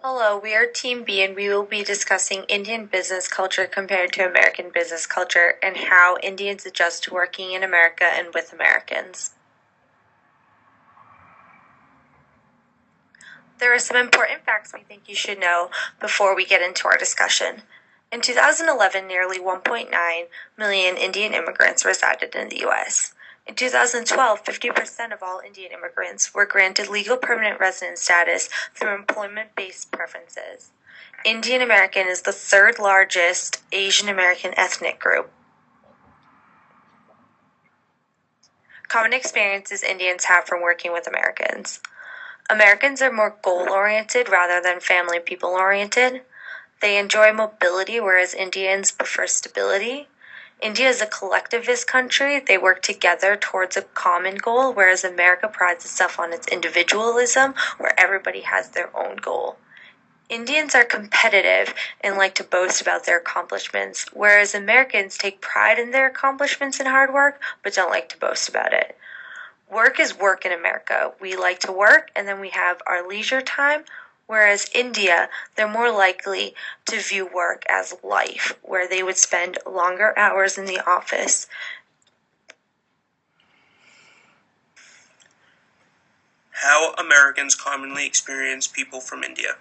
Hello, we are Team B and we will be discussing Indian business culture compared to American business culture and how Indians adjust to working in America and with Americans. There are some important facts we think you should know before we get into our discussion. In 2011, nearly 1.9 million Indian immigrants resided in the U.S. In 2012, 50% of all Indian immigrants were granted legal permanent resident status through employment-based preferences. Indian American is the third largest Asian American ethnic group. Common experiences Indians have from working with Americans. Americans are more goal-oriented rather than family people-oriented. They enjoy mobility, whereas Indians prefer stability. India is a collectivist country. They work together towards a common goal, whereas America prides itself on its individualism, where everybody has their own goal. Indians are competitive and like to boast about their accomplishments, whereas Americans take pride in their accomplishments and hard work, but don't like to boast about it. Work is work in America. We like to work and then we have our leisure time, whereas India, they're more likely to view work as life, where they would spend longer hours in the office. How Americans commonly experience people from India.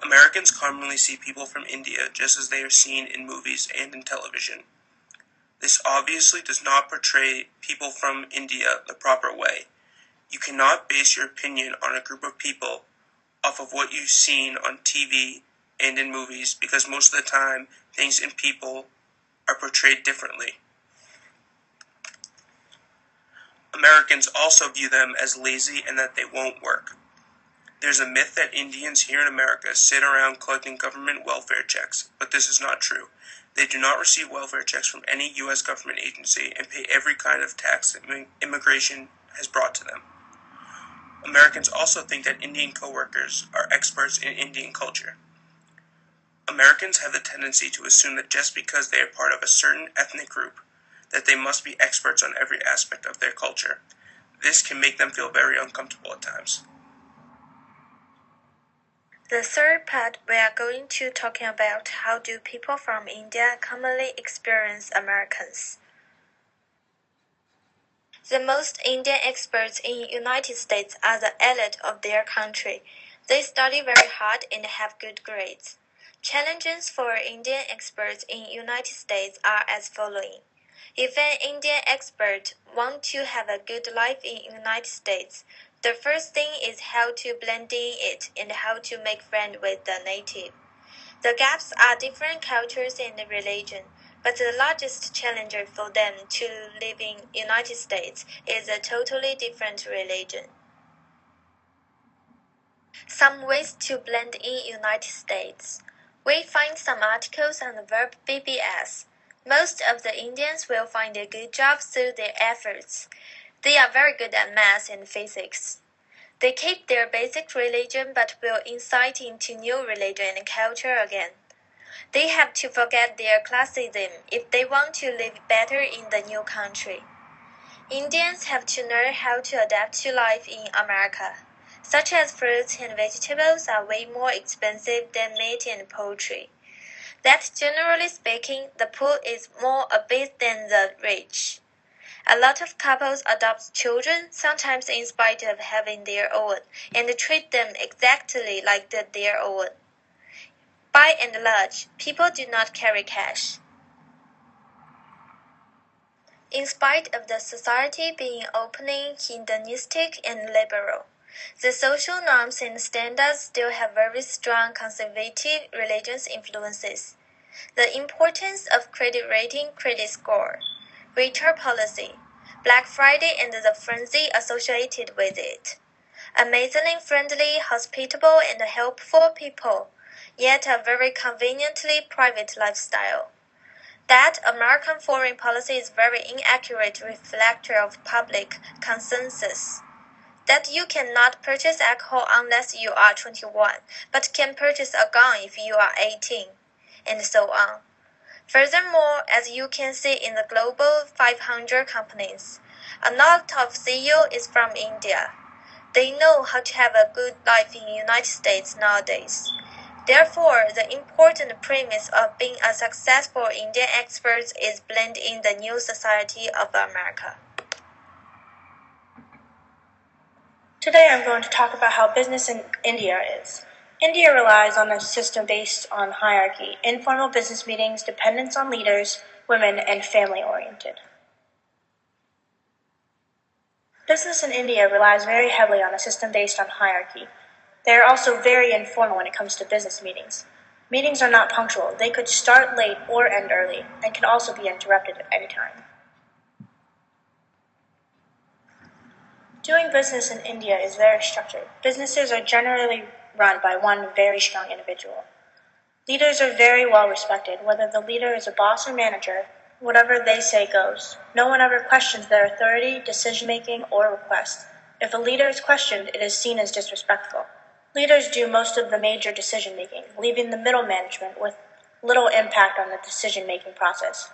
Americans commonly see people from India just as they are seen in movies and in television. This obviously does not portray people from India the proper way. You cannot base your opinion on a group of people off of what you've seen on TV and in movies, because most of the time things and people are portrayed differently. Americans also view them as lazy and that they won't work. There's a myth that Indians here in America sit around collecting government welfare checks, but this is not true. They do not receive welfare checks from any U.S. government agency and pay every kind of tax that immigration has brought to them. Americans also think that Indian coworkers are experts in Indian culture. Americans have the tendency to assume that just because they are part of a certain ethnic group, that they must be experts on every aspect of their culture. This can make them feel very uncomfortable at times. The third part, we are going to talking about how do people from India commonly experience Americans. The most Indian experts in United States are the elite of their country. They study very hard and have good grades. Challenges for Indian experts in United States are as following. If an Indian expert wants to have a good life in United States, the first thing is how to blend in it and how to make friends with the native. The gaps are different cultures and religion, but the largest challenge for them to live in United States is a totally different religion. Some ways to blend in United States. We find some articles on the verb BBS. Most of the Indians will find a good job through their efforts. They are very good at math and physics. They keep their basic religion but will insight into new religion and culture again. They have to forget their classism if they want to live better in the new country. Indians have to learn how to adapt to life in America, such as fruits and vegetables are way more expensive than meat and poultry. That generally speaking, the poor is more a bit than the rich. A lot of couples adopt children, sometimes in spite of having their own, and treat them exactly like their own. By and large, people do not carry cash. In spite of the society being opening, hedonistic, and liberal, the social norms and standards still have very strong conservative religious influences. The importance of credit rating, credit score, retail policy, Black Friday and the frenzy associated with it. Amazingly friendly, hospitable, and helpful people, yet a very conveniently private lifestyle. That American foreign policy is very inaccurate reflector of public consensus. That you cannot purchase alcohol unless you are 21, but can purchase a gun if you are 18, and so on. Furthermore, as you can see in the Global 500 companies, a lot of CEO is from India. They know how to have a good life in the United States nowadays. Therefore, the important premise of being a successful Indian expert is blend in the new society of America. Today I'm going to talk about how business in India is. India relies on a system based on hierarchy, informal business meetings, dependence on leaders, women, and family-oriented. Business in India relies very heavily on a system based on hierarchy. They are also very informal when it comes to business meetings. Meetings are not punctual. They could start late or end early, and can also be interrupted at any time. Doing business in India is very structured. Businesses are generally run by one very strong individual. Leaders are very well respected, whether the leader is a boss or manager. Whatever they say goes. No one ever questions their authority, decision-making, or requests. If a leader is questioned, it is seen as disrespectful. Leaders do most of the major decision-making, leaving the middle management with little impact on the decision-making process.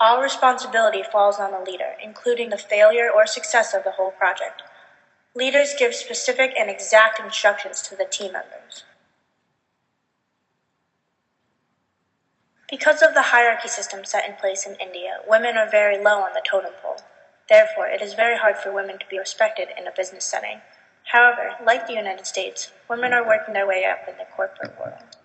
All responsibility falls on the leader, including the failure or success of the whole project. Leaders give specific and exact instructions to the team members. Because of the hierarchy system set in place in India, women are very low on the totem pole. Therefore, it is very hard for women to be respected in a business setting. However, like the United States, women are working their way up in the corporate world.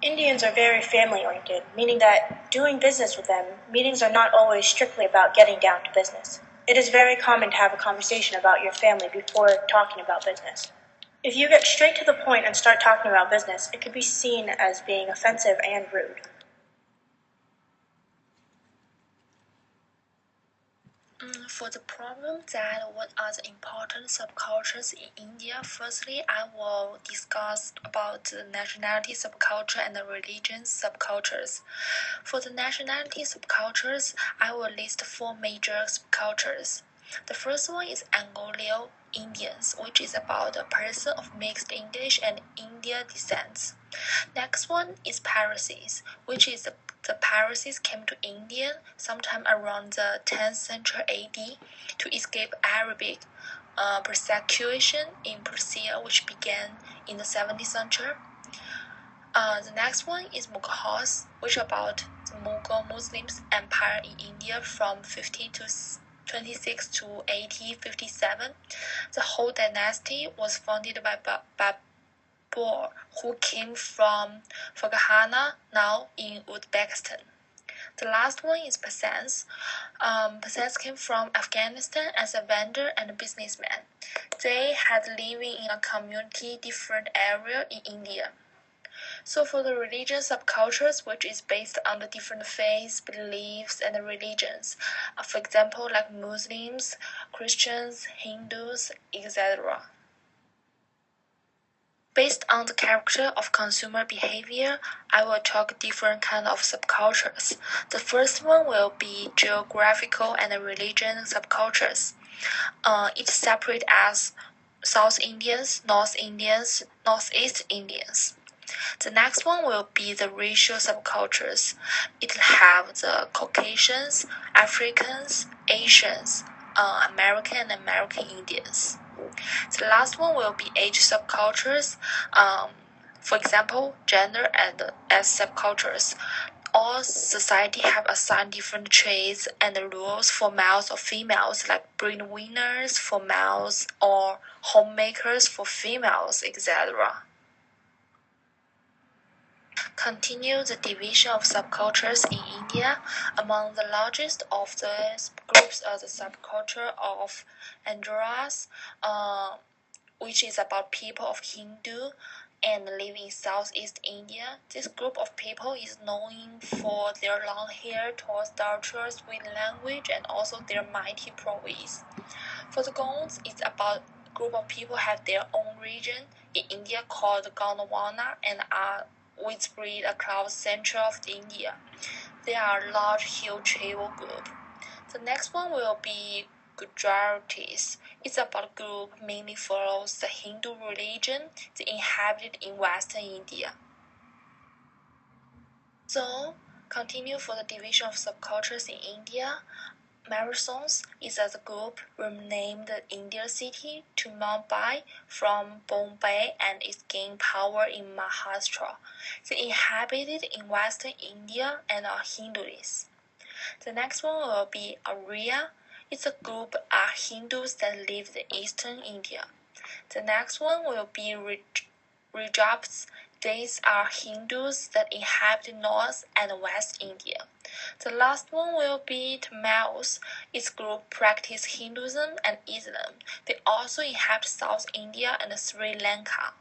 Indians are very family-oriented, meaning that doing business with them, meetings are not always strictly about getting down to business. It is very common to have a conversation about your family before talking about business. If you get straight to the point and start talking about business, it could be seen as being offensive and rude. For the problem that what are the important subcultures in India, firstly, I will discuss about the nationality subculture and the religion subcultures. For the nationality subcultures, I will list 4 major subcultures. The first one is Anglo Indians, which is about a person of mixed English and Indian descent. Next one is Parsis, which is the Parsis came to India sometime around the 10th century AD to escape Arabic persecution in Persia, which began in the 17th century. The next one is Mughals, which is about the Mughal Muslims empire in India from 1526 to 1857. The whole dynasty was founded by Babur, who came from Fargana, now in Uzbekistan. The last one is Pathans. Pathans came from Afghanistan as a vendor and a businessman. They had living in a community different area in India. So for the religion subcultures, which is based on the different faiths, beliefs, and religions, for example, like Muslims, Christians, Hindus, etc. Based on the character of consumer behavior, I will talk different kind of subcultures. The first one will be geographical and religion subcultures. It's separate as South Indians, North Indians, Northeast Indians. The next one will be the racial subcultures. It will have the Caucasians, Africans, Asians, American and American Indians. The last one will be age subcultures. For example, gender and as subcultures. All society have assigned different traits and rules for males or females, like breadwinners for males or homemakers for females, etc. Continue the division of subcultures in India. Among the largest of the groups are the subculture of Andhras, which is about people of Hindu and live in Southeast India. This group of people is known for their long hair, tall stature, sweet language, and also their mighty prowess. For the Gonds, it's about a group of people have their own region in India called Gondwana and are widespread across central of India. They are a large hill tribal group. The next one will be Gujaratis. It's about a group mainly follows the Hindu religion. They inhabited in western India. So, continue for the division of subcultures in India. Marathons is a group renamed India City to Mumbai from Bombay and is gained power in Maharashtra. They inhabited in western India and are Hindus. The next one will be Arya. It's a group of Hindus that live in eastern India. The next one will be Rajabs. These are Hindus that inhabit North and West India. The last one will be Tamils. Its group practice Hinduism and Islam. They also inhabit South India and Sri Lanka.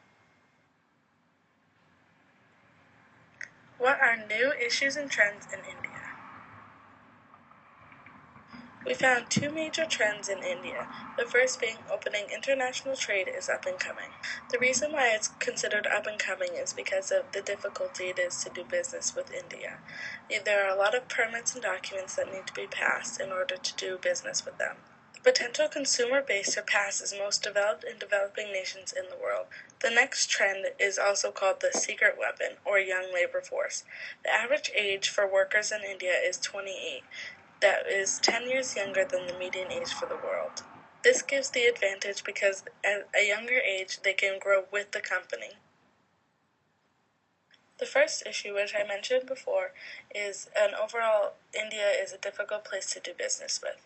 What are new issues and trends in India? We found two major trends in India. The first being opening international trade is up and coming. The reason why it's considered up and coming is because of the difficulty it is to do business with India. There are a lot of permits and documents that need to be passed in order to do business with them. The potential consumer base surpasses most developed and developing nations in the world. The next trend is also called the secret weapon, or young labor force. The average age for workers in India is 28. That is 10 years younger than the median age for the world. This gives the advantage because at a younger age they can grow with the company. The first issue, which I mentioned before, is overall India is a difficult place to do business with.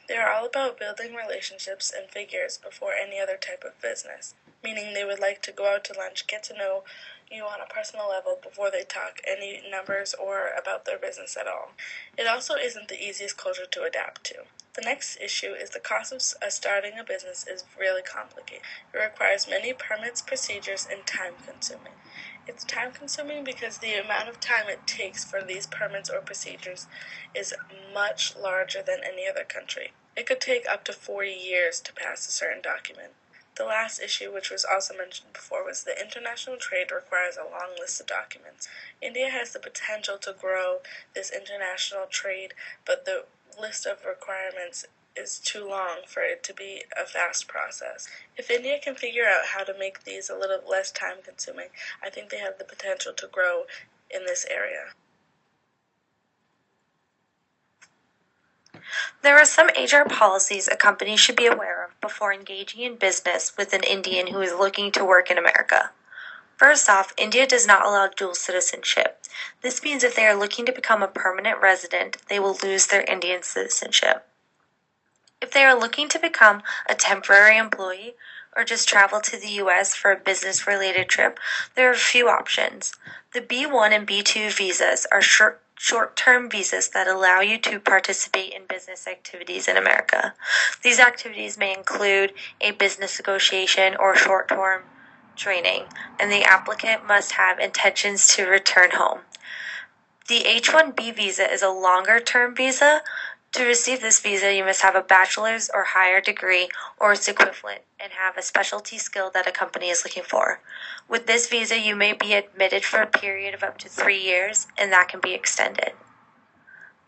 They are all about building relationships and figures before any other type of business, meaning they would like to go out to lunch, get to know you on a personal level before they talk any numbers or about their business at all. It also isn't the easiest culture to adapt to. The next issue is the cost of starting a business is really complicated. It requires many permits, procedures, and time-consuming. It's time-consuming because the amount of time it takes for these permits or procedures is much larger than any other country. It could take up to 40 years to pass a certain document. The last issue, which was also mentioned before, was that international trade requires a long list of documents. India has the potential to grow this international trade, but the list of requirements is too long for it to be a fast process. If India can figure out how to make these a little less time-consuming, I think they have the potential to grow in this area. There are some HR policies a company should be aware of before engaging in business with an Indian who is looking to work in America. First off, India does not allow dual citizenship. This means if they are looking to become a permanent resident, they will lose their Indian citizenship. If they are looking to become a temporary employee or just travel to the US for a business-related trip, there are a few options. The B1 and B2 visas are short-term visas that allow you to participate in business activities in America. These activities may include a business negotiation or short-term training, and the applicant must have intentions to return home. The H-1B visa is a longer-term visa. To receive this visa, you must have a bachelor's or higher degree or its equivalent and have a specialty skill that a company is looking for. With this visa, you may be admitted for a period of up to 3 years, and that can be extended.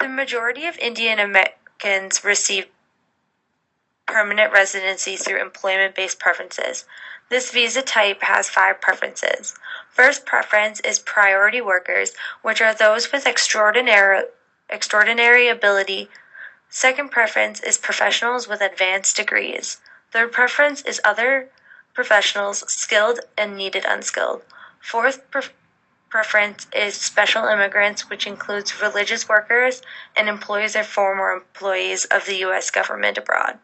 The majority of Indian Americans receive permanent residency through employment-based preferences. This visa type has 5 preferences. First preference is priority workers, which are those with extraordinary ability. Second preference is professionals with advanced degrees. Third preference is other professionals, skilled and needed unskilled. Fourth preference is special immigrants, which includes religious workers and employees or former employees of the U.S. government abroad.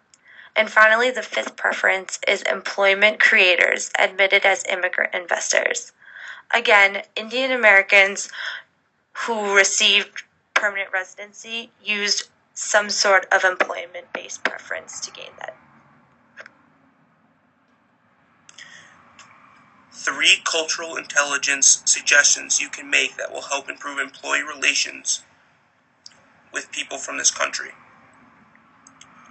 And finally, the 5th preference is employment creators, admitted as immigrant investors. Again, Indian Americans who received permanent residency used some sort of employment-based preference to gain that. 3 cultural intelligence suggestions you can make that will help improve employee relations with people from this country.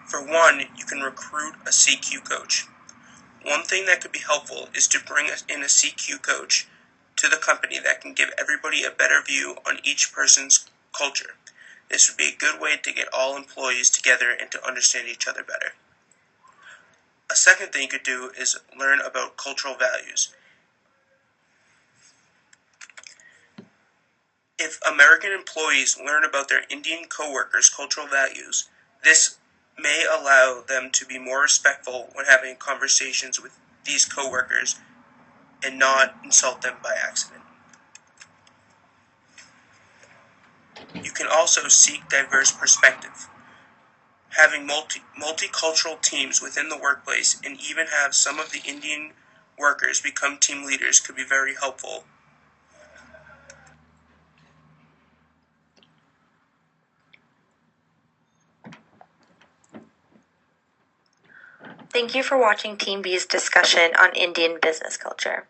For one, you can recruit a CQ coach. One thing that could be helpful is to bring in a CQ coach to the company that can give everybody a better view on each person's culture. This would be a good way to get all employees together and to understand each other better. A second thing you could do is learn about cultural values. If American employees learn about their Indian coworkers' cultural values, This may allow them to be more respectful when having conversations with these coworkers and not insult them by accident. You can also seek diverse perspective. Having multicultural teams within the workplace and even have some of the Indian workers become team leaders could be very helpful. Thank you for watching Team B's discussion on Indian business culture.